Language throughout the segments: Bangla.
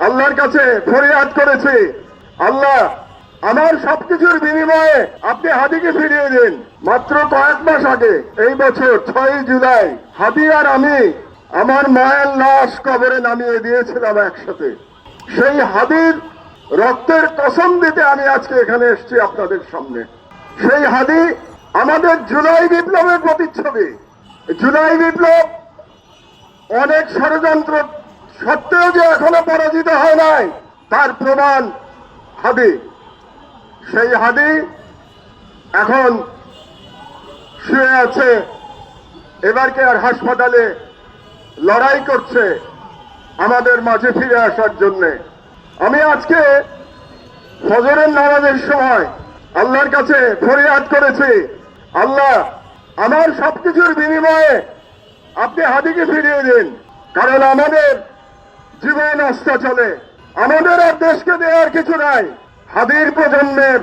আল্লাহর কাছে ফরিয়াদ করেছি, আল্লাহ আমার সবকিছুর বিনিময়ে আপনি হাদিকে ফিরিয়ে দিন। মাত্র কয়েক মাস আগে এই বছর 6 জুলাই হাদি আর আমি আমার মায়ের লাশ কবরে নামিয়ে দিয়েছিলাম একসাথে। সেই হাদির রক্তের কসম দিতে আমি আজকে এখানে এসেছি আপনাদের সামনে। সেই হাদি আমাদের জুলাই বিপ্লবের প্রতিচ্ছবি। জুলাই বিপ্লব অনেক ষড়যন্ত্র সত্ত্বেও যে এখনো পরাজিত হয় নাই তার প্রমাণ হাদি। সেই হাদি এখন শুয়ে আছে এবারকে আর হাসপাতালে, লড়াই করছে আমাদের মাঝে ফিরে আসার জন্য। আমি আজকে ফজরের নামাজের সময় আল্লাহর কাছে ফরিয়াদ করেছি, আল্লাহ আমার সবকিছুর বিনিময়ে আপনি হাদিকে ফিরিয়ে দিন। কারণ আমাদের জীবন আস্থা চলে, আমাদের আর দেশকে দেওয়ার কিছু নাই, হাদির প্রজন্মের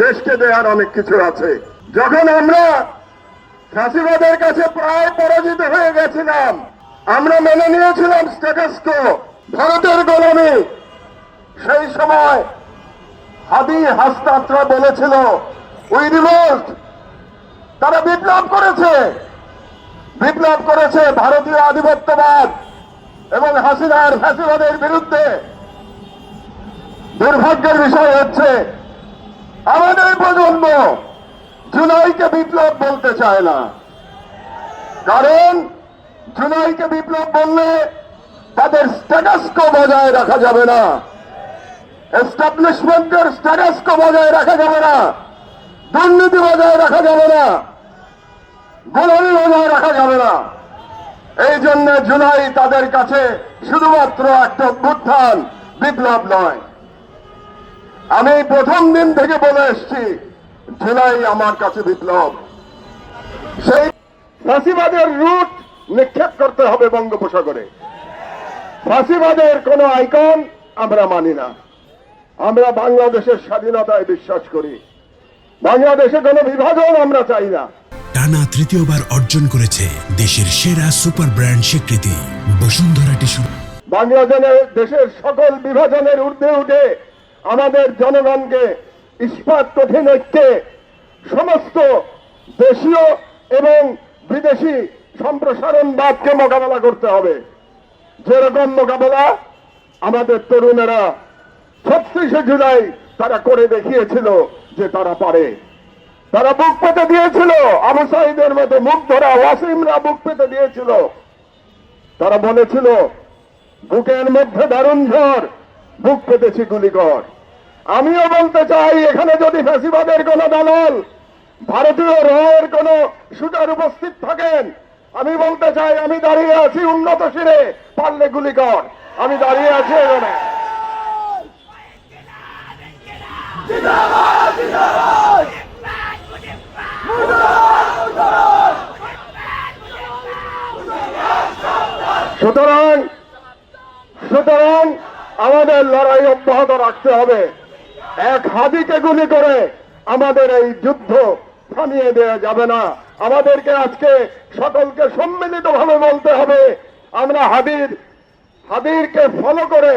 দেশকে দেওয়ার অনেক কিছু আছে। যখন আমরা ফ্যাসিবাদের কাছে প্রায় পরাজিত হয়ে গেছিলাম, আমরা মেনে নিয়েছিলাম স্ট্যাটাস কো, ভারতের গোলামি। সেই সময় হাদি হাসনাতরা বলেছিল উই রিভোল্ট। তারা বিপ্লব করেছে ভারতীয় আধিপত্যবাদ এবং হাসিনার ফ্যাসিবাদের বিরুদ্ধে। দুর্ভাগ্যের বিষয় হচ্ছে আমাদের প্রজন্ম জুলাইকে বিপ্লব বলতে চায় না। কারণ জুলাইকে বিপ্লব বললে তাদের স্ট্যাটাস কো বজায় রাখা যাবে না, এস্টাবলিশমেন্টের স্ট্যাটাস কো বজায় রাখা যাবে না, দুর্নীতি বজায় রাখা যাবে না, গোলামি বজায় রাখা যাবে না। এই জন্য জুলাই তাদের কাছে শুধুমাত্র একটা অভ্যুত্থান, বিপ্লব নয়। আমি প্রথম দিন থেকে বলে এসছি জুলাই আমার কাছে বিপ্লব। সেই ফাঁসিবাদের রুট নিক্ষেপ করতে হবে বঙ্গোপসাগরে। ফাঁসিবাদের কোন আইকন আমরা মানি না। আমরা বাংলাদেশের স্বাধীনতায় বিশ্বাস করি, বাংলাদেশে কোনো বিভাজন আমরা চাই না। টানা তৃতীয়বার অর্জন করেছে দেশের সেরা সুপার ব্র্যান্ড স্বীকৃতি বসুন্ধরা টিস্যু। দেশের সকল বিভাজনের ঊর্ধ্বে উঠে আমাদের জনগণকে ইস্পাত কঠিন ঐক্যে সমস্ত দেশীয় এবং বিদেশি সম্প্রসারণবাদকে মোকাবেলা করতে হবে। যেরকম মোকাবেলা আমাদের তরুণেরা 36 জুলাই তারা করে দেখিয়েছিল যে তারা পারে। তারা বুক পেতে দিয়েছিল, আবু সাঈদের মতো মুগ্ধরা, ওয়াসিমরা বুক পেতে দিয়েছিল। তারা বলেছিল বুকের মধ্যে দারুণ ঝড়, বুক পেতেছি গুলিকর। আমিও বলতে চাই, এখানে যদি ফ্যাসিবাদের কোন দালাল, ভারতীয় রয়ের কোন শুটার উপস্থিত থাকেন, আমি বলতে চাই আমি দাঁড়িয়ে আছি উন্নত শিরে, পারলে গুলিকর। আমি দাঁড়িয়ে আছি এখানে। সুতরাং আমাদের লড়াই অব্যাহত রাখতে হবে। এক হাদিকে গুলি করে আমাদের এই যুদ্ধ থামিয়ে দেওয়া যাবে না। আমাদেরকে আজকে সকলকে সম্মিলিতভাবে বলতে হবে আমরা হাদিরকে ফলো করে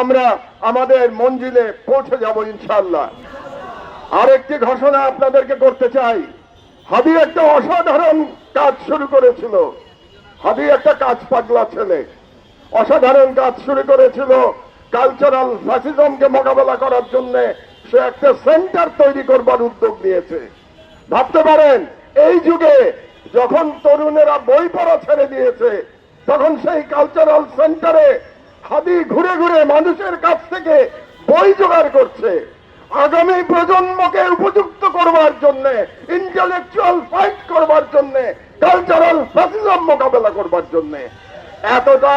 আমরা আমাদের মঞ্জিলে পৌঁছে যাব ইনশাআল্লাহ। আরেকটি ঘোষণা আপনাদেরকে করতে চাই। হাদি একটা অসাধারণ কাজ শুরু করেছিল। হাদি একটা কাজ পাগলা ছেলে, অসাধারণ কাজ শুরু করেছিল কালচারাল ফ্যাসিজমকে মোকাবেলা করার জন্য। সে একটা সেন্টার তৈরি করবার উদ্যোগ নিয়েছে। ভাবতে পারেন এই যুগে যখন তরুণেরা বই পড়া ছেড়ে দিয়েছে, তখন সেই কালচারাল সেন্টারে হাদি ঘুরে ঘুরে মানুষের কাছ থেকে বই জোগাড় করছে আগামী প্রজন্মকে উপযুক্ত করবার জন্য, ইন্টেলেকচুয়াল ফাইট করবার জন্য, কালচারাল ফ্যাসিজম মোকাবেলা করবার জন্য। এতটা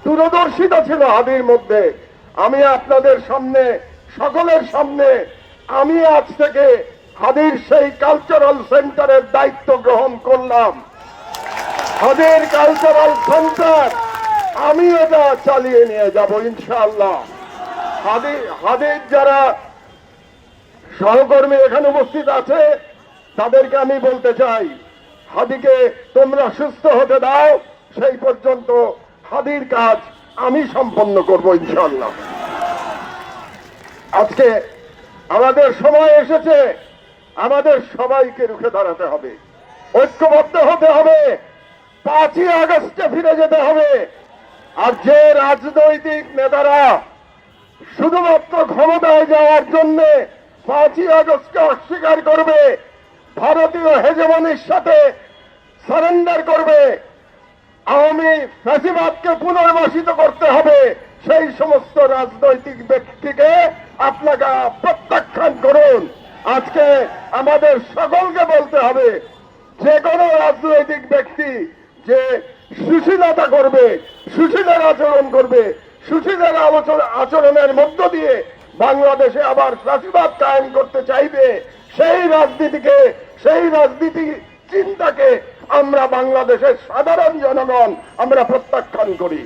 দূরদর্শিতা ছিল হাদির মধ্যে। আমি আপনাদের সামনে, সকলের সামনে, আমি আজ থেকে হাদির সেই কালচারাল সেন্টারের দায়িত্ব গ্রহণ করলাম। হাদির কালচারাল সেন্টার আমি এটা চালিয়ে নিয়ে যাব ইনশাআল্লাহ। হাদির যারা সহকর্মী এখানে উপস্থিত আছে তাদেরকে আমি বলতে চাই, হাদিকে তোমরা সুস্থ হতে দাও, সেই পর্যন্ত হাদির কাজ আমি সম্পন্ন করব ইনশাআল্লাহ। আজকে আমাদের সময় এসেছে, আমাদের সবাইকে রুখে দাঁড়াতে হবে, ঐক্যবদ্ধ হতে হবে, 5ই আগস্টে ফিরে যেতে হবে। আর যে রাজনৈতিক নেতারা শুধুমাত্র ক্ষমতায় যাওয়ার জন্য 5ই আগস্টকে অস্বীকার করবে, ভারতীয় হেজেমনির সাথে সারেন্ডার করবে, আওয়ামী ফ্যাসিবাদকে পুনর্বাসিত করতে হবে, সেই সমস্ত রাজনৈতিক ব্যক্তিকে আপনারা প্রত্যাখ্যান করুন। আজকে আমাদের সকলকে বলতে হবে, যে কোনো রাজনৈতিক ব্যক্তি যে সুশীলতা করবে, সুশীলের আচরণ করবে, সুশীলের আচরণের মধ্য দিয়ে বাংলাদেশে আবার ফ্যাসিবাদ কায়েম করতে চাইবে, সেই রাজনীতিকে, সেই রাজনীতি চিন্তাকে আমরা বাংলাদেশের সাধারণ জনগণ আমরা প্রত্যাখ্যান করি।